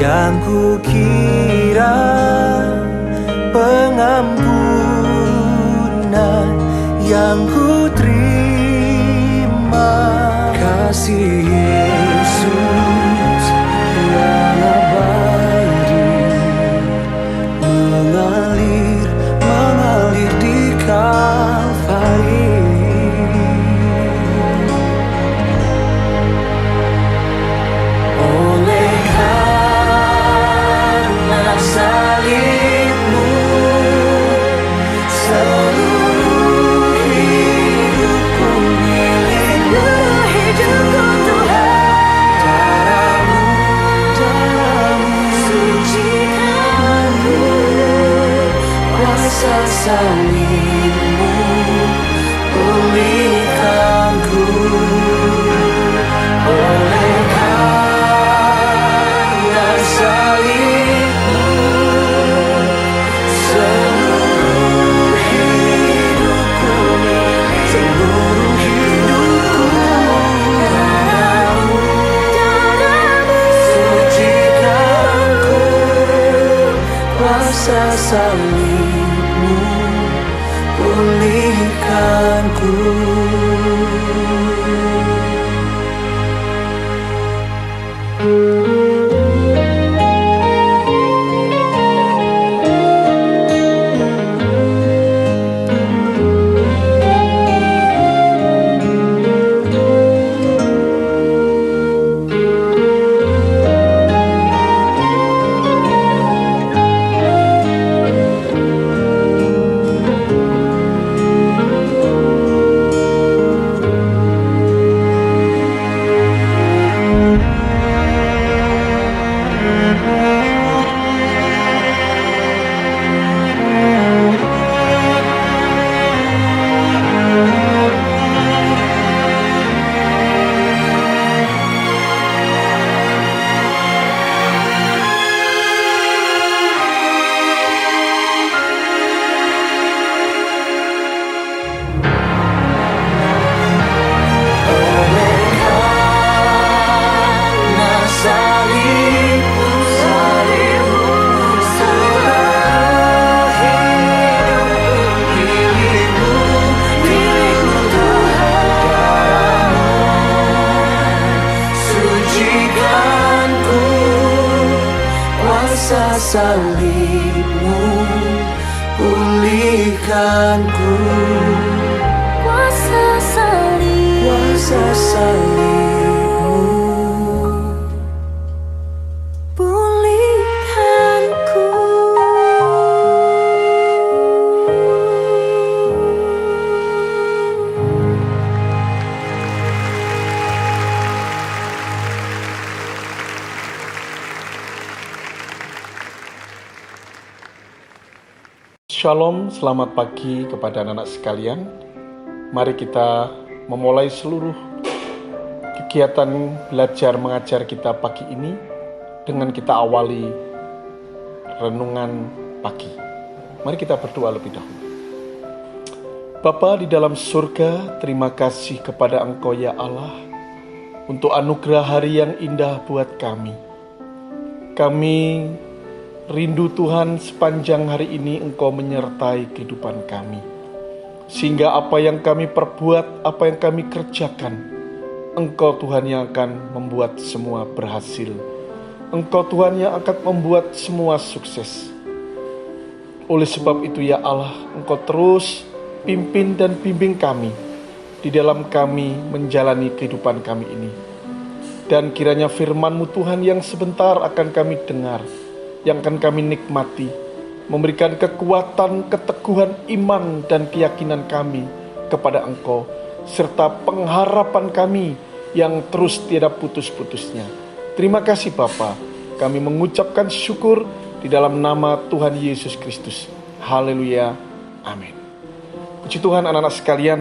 yang kukira pengampunan yang kuterima, kasih Yesus yang abadi mengalir di Kalvari. Salibmu pulihkanku, oleh karena salibmu seluruh hidupku milik, seluruh hidupku darahmu, sucikanku kuasa salibmu pulihkanku. kuasa salibmu pulihkanku. Kuasa salib, Kuasa salibmu pulihkanku. Shalom, selamat pagi kepada anak-anak sekalian. Mari kita memulai seluruh kegiatan belajar mengajar kita pagi ini dengan kita awali renungan pagi. Mari kita berdoa lebih dahulu. Bapa di dalam surga, terima kasih kepada Engkau ya Allah untuk anugerah hari yang indah buat kami. Kami rindu Tuhan sepanjang hari ini Engkau menyertai kehidupan kami. Sehingga apa yang kami perbuat, apa yang kami kerjakan, Engkau Tuhan yang akan membuat semua berhasil. Engkau Tuhan yang akan membuat semua sukses. Oleh sebab itu ya Allah, Engkau terus pimpin dan bimbing kami di dalam kami menjalani kehidupan kami ini. Dan kiranya firman-Mu Tuhan yang sebentar akan kami dengar, yang akan kami nikmati, memberikan kekuatan, keteguhan iman dan keyakinan kami kepada Engkau, serta pengharapan kami yang terus tiada putus-putusnya. Terima kasih Bapa, kami mengucapkan syukur di dalam nama Tuhan Yesus Kristus. Haleluya, amin. Puji Tuhan anak-anak sekalian,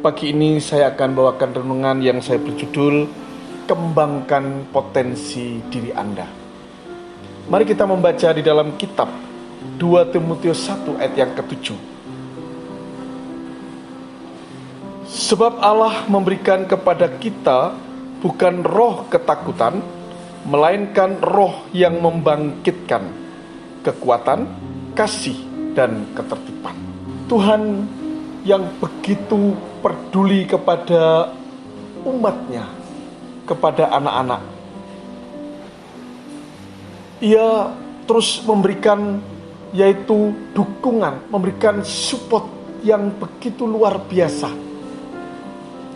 pagi ini saya akan bawakan renungan yang saya berjudul Kembangkan Potensi Diri Anda. Mari kita membaca di dalam kitab 2 Timotius 1 ayat yang ke-7. Sebab Allah memberikan kepada kita bukan roh ketakutan, melainkan roh yang membangkitkan kekuatan, kasih, dan ketertiban. Tuhan yang begitu peduli kepada umatnya, kepada anak-anak. Ia terus memberikan yaitu dukungan, memberikan support yang begitu luar biasa.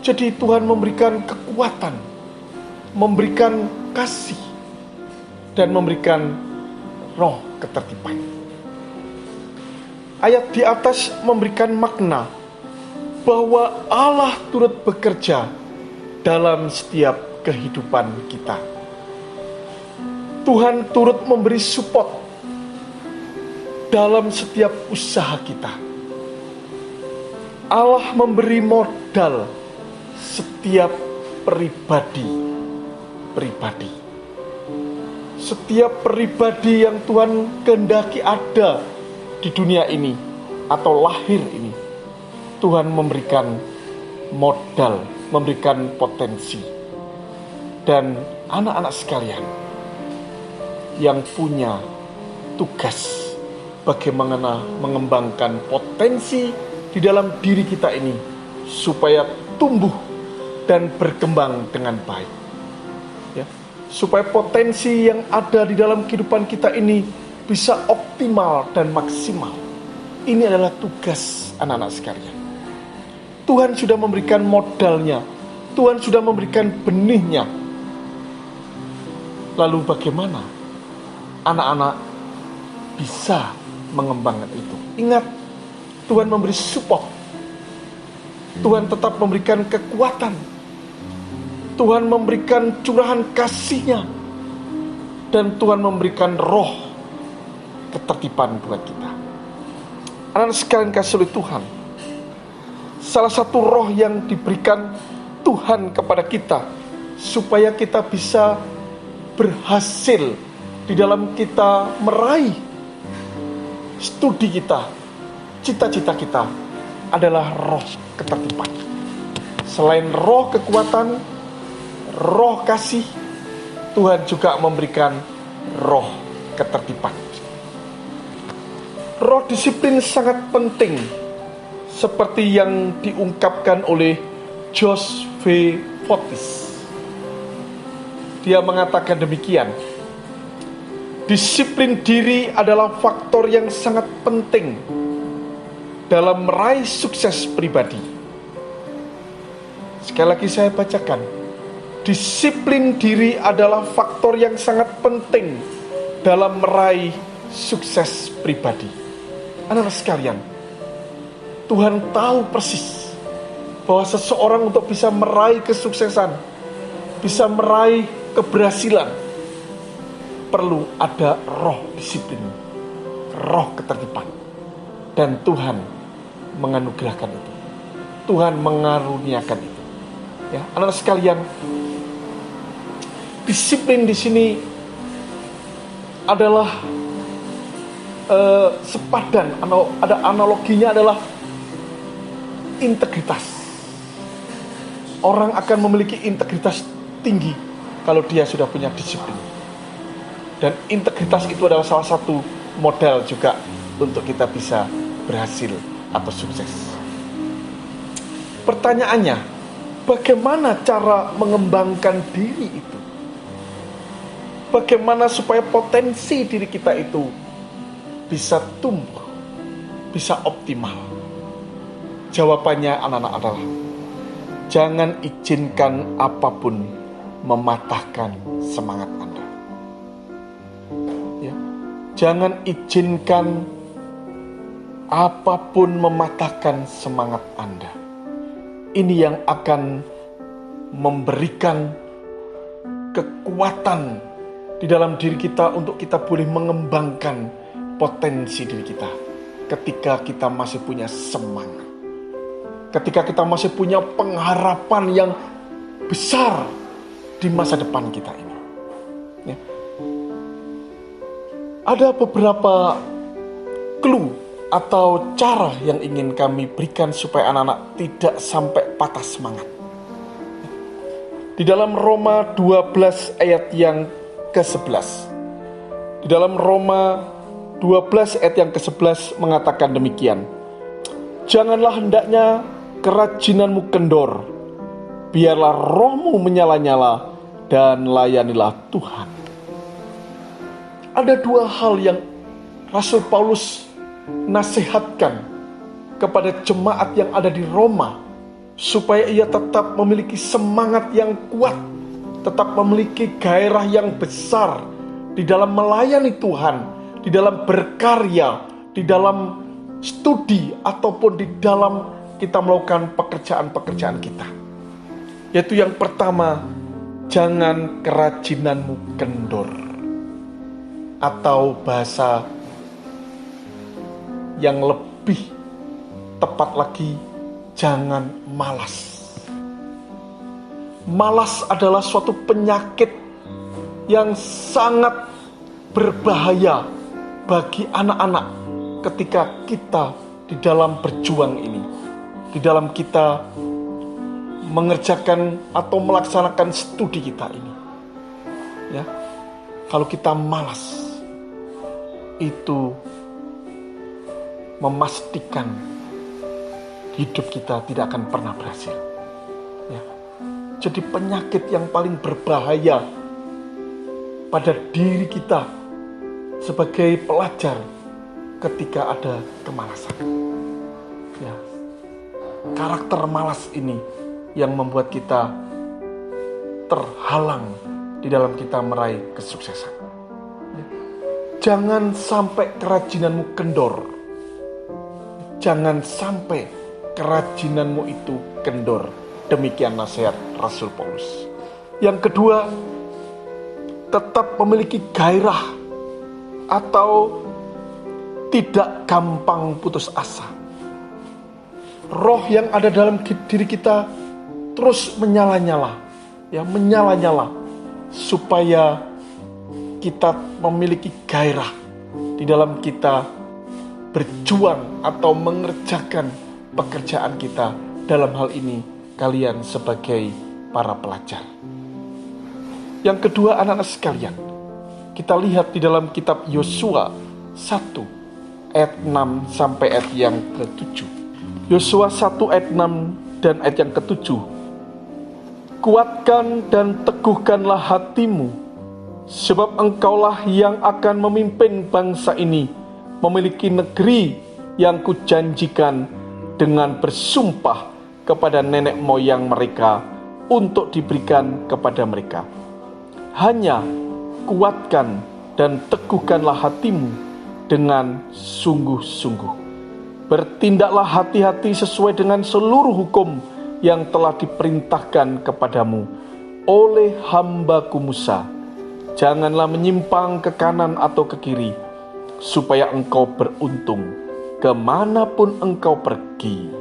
Jadi Tuhan memberikan kekuatan, memberikan kasih, dan memberikan roh ketertiban. Ayat di atas memberikan makna bahwa Allah turut bekerja dalam setiap kehidupan kita. Tuhan turut memberi support dalam setiap usaha kita. Allah memberi modal setiap pribadi. Setiap pribadi yang Tuhan kehendaki ada di dunia ini atau lahir ini, Tuhan memberikan modal, memberikan potensi. Dan anak-anak sekalian yang punya tugas bagaimana mengembangkan potensi di dalam diri kita ini supaya tumbuh dan berkembang dengan baik, ya, supaya potensi yang ada di dalam kehidupan kita ini bisa optimal dan maksimal. Ini adalah tugas anak-anak sekalian. Tuhan sudah memberikan modalnya, Tuhan sudah memberikan benihnya. Lalu bagaimana anak-anak bisa mengembangkan itu? Ingat, Tuhan memberi support. Tuhan tetap memberikan kekuatan. Tuhan memberikan curahan kasih-Nya. Dan Tuhan memberikan roh ketertiban buat kita. Anak-anak sekalian kasih oleh Tuhan, salah satu roh yang diberikan Tuhan kepada kita supaya kita bisa berhasil di dalam kita meraih studi kita, cita-cita kita adalah roh ketertiban. Selain roh kekuatan, roh kasih, Tuhan juga memberikan roh ketertiban. Roh disiplin sangat penting, seperti yang diungkapkan oleh Jos V. Fotis. Dia mengatakan demikian, Disiplin diri adalah faktor yang sangat penting dalam meraih sukses pribadi. Sekali lagi saya bacakan. Disiplin diri adalah faktor yang sangat penting dalam meraih sukses pribadi. Anak-anak sekalian, Tuhan tahu persis bahwa seseorang untuk bisa meraih kesuksesan, bisa meraih keberhasilan, perlu ada roh disiplin, roh ketertiban. Dan Tuhan menganugerahkan itu. Tuhan mengaruniakan itu. Ya, anak-anak sekalian, disiplin di sini adalah sepadan, ada analoginya adalah integritas. Orang akan memiliki integritas tinggi kalau dia sudah punya disiplin. Dan integritas itu adalah salah satu modal juga untuk kita bisa berhasil atau sukses. Pertanyaannya, bagaimana cara mengembangkan diri itu? Bagaimana supaya potensi diri kita itu bisa tumbuh, bisa optimal? Jawabannya anak-anak adalah, jangan izinkan apapun mematahkan semangat Anda. Ya, jangan izinkan apapun mematahkan semangat Anda. Ini yang akan memberikan kekuatan di dalam diri kita untuk kita boleh mengembangkan potensi diri kita. Ketika kita masih punya semangat, ketika kita masih punya pengharapan yang besar di masa depan kita ini. Ya. Ada beberapa clue atau cara yang ingin kami berikan supaya anak-anak tidak sampai patah semangat. Di dalam Roma 12 ayat yang ke-11. Di dalam Roma 12 ayat yang ke-11 mengatakan demikian. Janganlah hendaknya kerajinanmu kendor, biarlah rohmu menyala-nyala dan layanilah Tuhan. Ada dua hal yang Rasul Paulus nasihatkan kepada jemaat yang ada di Roma, supaya ia tetap memiliki semangat yang kuat, tetap memiliki gairah yang besar di dalam melayani Tuhan, di dalam berkarya, di dalam studi, ataupun di dalam kita melakukan pekerjaan-pekerjaan kita. Yaitu yang pertama, jangan kerajinanmu kendor. Atau bahasa yang lebih tepat lagi, jangan malas. Malas adalah suatu penyakit yang sangat berbahaya bagi anak-anak ketika kita di dalam berjuang ini, di dalam kita mengerjakan atau melaksanakan studi kita ini. Ya, kalau kita malas, itu memastikan hidup kita tidak akan pernah berhasil. Ya. Jadi penyakit yang paling berbahaya pada diri kita sebagai pelajar ketika ada kemalasan. Ya. Karakter malas ini yang membuat kita terhalang di dalam kita meraih kesuksesan. Ya. Jangan sampai kerajinanmu kendor. Jangan sampai kerajinanmu itu kendor. Demikian nasihat Rasul Paulus. Yang kedua, tetap memiliki gairah atau tidak gampang putus asa. Roh yang ada dalam diri kita terus menyala-nyala, ya, menyala-nyala, supaya kita memiliki gairah di dalam kita berjuang atau mengerjakan pekerjaan kita. Dalam hal ini kalian sebagai para pelajar. Yang kedua, anak-anak sekalian, kita lihat di dalam kitab Yosua 1 ayat 6 sampai ayat yang ke-7. Yosua 1 ayat 6 dan ayat yang ke-7. Kuatkan dan teguhkanlah hatimu, Sebab Engkaulah yang akan memimpin bangsa ini memiliki negeri yang kujanjikan dengan bersumpah kepada nenek moyang mereka untuk diberikan kepada mereka. Hanya kuatkan dan teguhkanlah hatimu dengan sungguh-sungguh. Bertindaklah hati-hati sesuai dengan seluruh hukum yang telah diperintahkan kepadamu oleh hamba-Ku Musa. Janganlah menyimpang ke kanan atau ke kiri, supaya engkau beruntung kemanapun engkau pergi.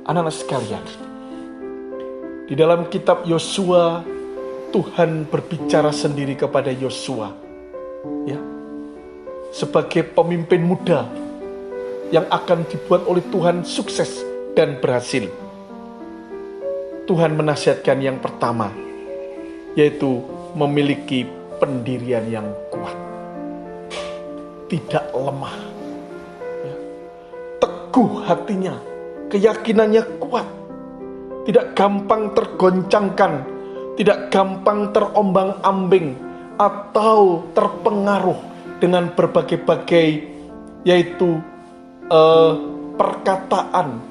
Anak-anak sekalian, di dalam kitab Yosua, Tuhan berbicara sendiri kepada Yosua, ya, sebagai pemimpin muda yang akan dibuat oleh Tuhan sukses dan berhasil. Tuhan menasihatkan yang pertama, yaitu memiliki pendirian yang kuat, tidak lemah, ya, teguh hatinya, keyakinannya kuat, tidak gampang tergoncangkan, tidak gampang terombang-ambing atau terpengaruh dengan berbagai-bagai, yaitu perkataan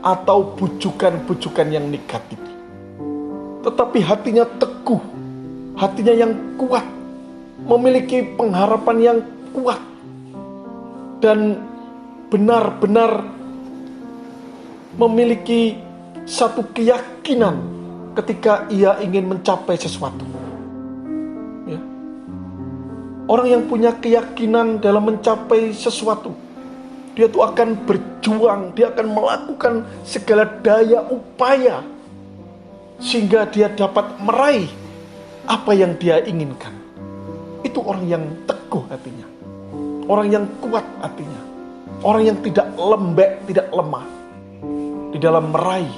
atau bujukan-bujukan yang negatif. Tetapi hatinya teguh, hatinya yang kuat, memiliki pengharapan yang kuat, dan benar-benar memiliki satu keyakinan ketika ia ingin mencapai sesuatu. Ya. Orang yang punya keyakinan dalam mencapai sesuatu, dia tuh akan berjuang, dia akan melakukan segala daya upaya sehingga dia dapat meraih apa yang dia inginkan. Itu orang yang teguh hatinya, orang yang kuat hatinya, orang yang tidak lembek, tidak lemah di dalam meraih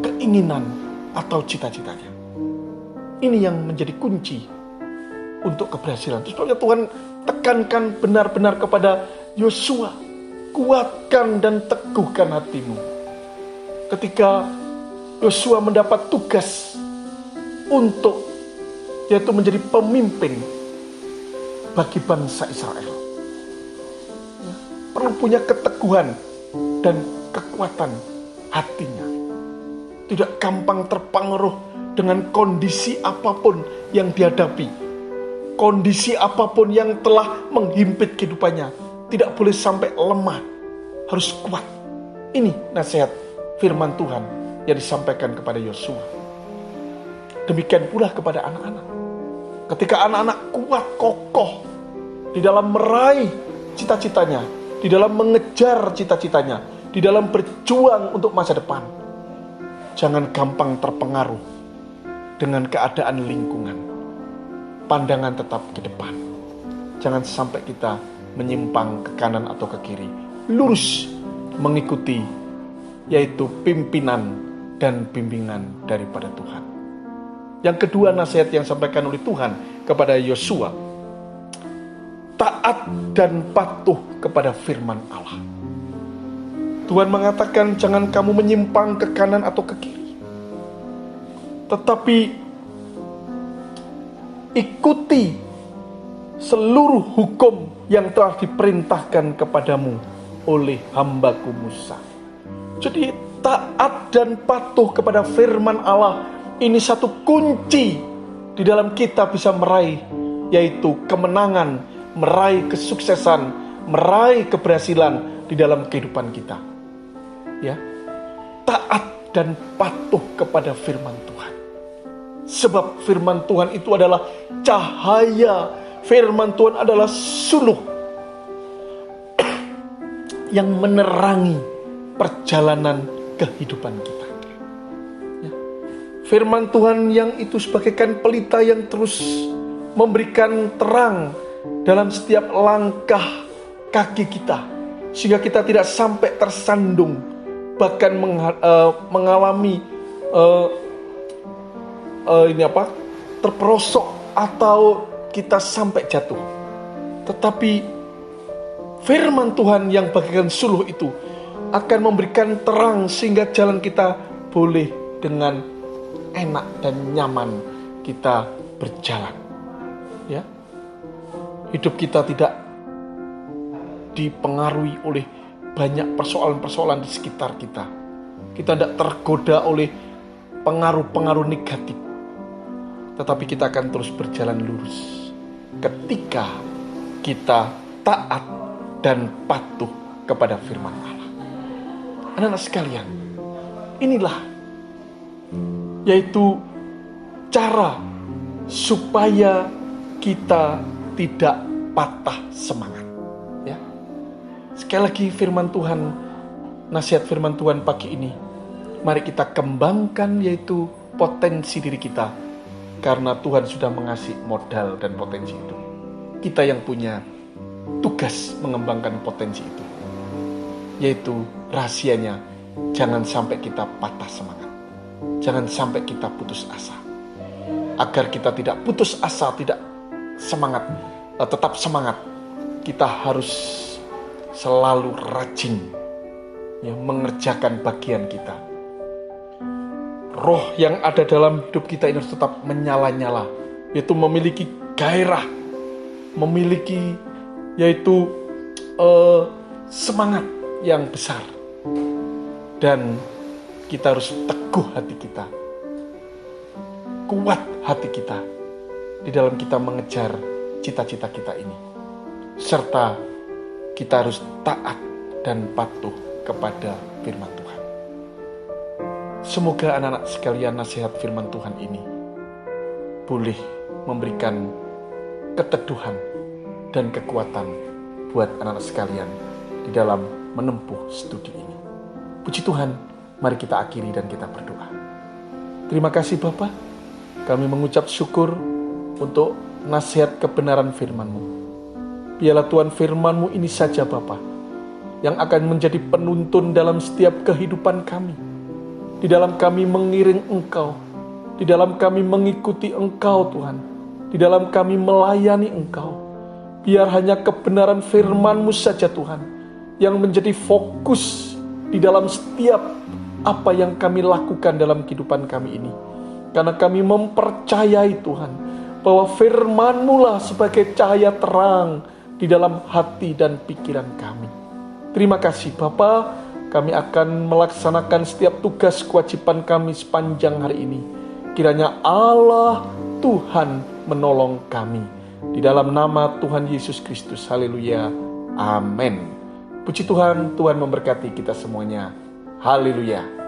keinginan atau cita-citanya. Ini yang menjadi kunci untuk keberhasilan. Sebabnya Tuhan tekankan benar-benar kepada Yosua, kuatkan dan teguhkan hatimu. Ketika Yosua mendapat tugas untuk yaitu menjadi pemimpin bagi bangsa Israel, ya, perlu punya keteguhan dan kekuatan hatinya. Tidak gampang terpengaruh dengan kondisi apapun yang dihadapi, kondisi apapun yang telah menghimpit kehidupannya. Tidak boleh sampai lemah, harus kuat. Ini nasihat firman Tuhan yang disampaikan kepada Yosua. Demikian pula kepada anak-anak. Ketika anak-anak kuat, kokoh di dalam meraih cita-citanya, di dalam mengejar cita-citanya, di dalam berjuang untuk masa depan, jangan gampang terpengaruh dengan keadaan lingkungan. Pandangan tetap ke depan. Jangan sampai kita menyimpang ke kanan atau ke kiri. Lurus mengikuti yaitu pimpinan dan bimbingan daripada Tuhan. Yang kedua, nasihat yang disampaikan oleh Tuhan kepada Yosua, taat dan patuh kepada firman Allah. Tuhan mengatakan jangan kamu menyimpang ke kanan atau ke kiri, tetapi ikuti seluruh hukum yang telah diperintahkan kepadamu oleh hamba-Ku Musa. Jadi taat dan patuh kepada firman Allah ini satu kunci di dalam kita bisa meraih yaitu kemenangan, meraih kesuksesan, meraih keberhasilan di dalam kehidupan kita. Ya, taat dan patuh kepada firman Tuhan. Sebab firman Tuhan itu adalah cahaya, firman Tuhan adalah suluh yang menerangi perjalanan kehidupan kita. Firman Tuhan yang itu sebagaikan pelita yang terus memberikan terang dalam setiap langkah kaki kita, sehingga kita tidak sampai tersandung, bahkan mengalami terperosok atau kita sampai jatuh. Tetapi firman Tuhan yang bagaikan suluh itu akan memberikan terang sehingga jalan kita boleh dengan enak dan nyaman kita berjalan. ya. Hidup kita tidak dipengaruhi oleh banyak persoalan-persoalan di sekitar kita. Kita tidak tergoda oleh pengaruh-pengaruh negatif. Tetapi kita akan terus berjalan lurus ketika kita taat dan patuh kepada firman Allah. Anak-anak sekalian, inilah yaitu cara supaya kita tidak patah semangat. Ya. Sekali lagi firman Tuhan, nasihat firman Tuhan pagi ini, mari kita kembangkan yaitu potensi diri kita, karena Tuhan sudah mengasih modal dan potensi itu. Kita yang punya tugas mengembangkan potensi itu, yaitu rahasianya, jangan sampai kita patah semangat, jangan sampai kita putus asa. Agar kita tidak putus asa, tidak semangat, tetap semangat, kita harus selalu rajin ya, mengerjakan bagian kita. Roh yang ada dalam hidup kita ini harus tetap menyala-nyala, yaitu memiliki gairah, memiliki yaitu semangat yang besar. Dan kita harus teguh hati kita, kuat hati kita di dalam kita mengejar cita-cita kita ini. Serta kita harus taat dan patuh kepada firman Tuhan. Semoga anak-anak sekalian nasihat firman Tuhan ini boleh memberikan keteduhan dan kekuatan buat anak-anak sekalian di dalam menempuh studi ini. Puji Tuhan, mari kita akhiri dan kita berdoa. Terima kasih Bapa, kami mengucap syukur untuk nasihat kebenaran firman-Mu. Biarlah Tuhan firman-Mu ini saja Bapa, yang akan menjadi penuntun dalam setiap kehidupan kami. Di dalam kami mengiring Engkau, di dalam kami mengikuti Engkau Tuhan, di dalam kami melayani Engkau. Biar hanya kebenaran firman-Mu saja Tuhan, yang menjadi fokus di dalam setiap apa yang kami lakukan dalam kehidupan kami ini. Karena kami mempercayai Tuhan, bahwa firman-Mu lah sebagai cahaya terang di dalam hati dan pikiran kami. Terima kasih Bapa, kami akan melaksanakan setiap tugas kewajiban kami sepanjang hari ini. Kiranya Allah Tuhan menolong kami. Di dalam nama Tuhan Yesus Kristus, haleluya, amin. Puji Tuhan, Tuhan memberkati kita semuanya, haleluya.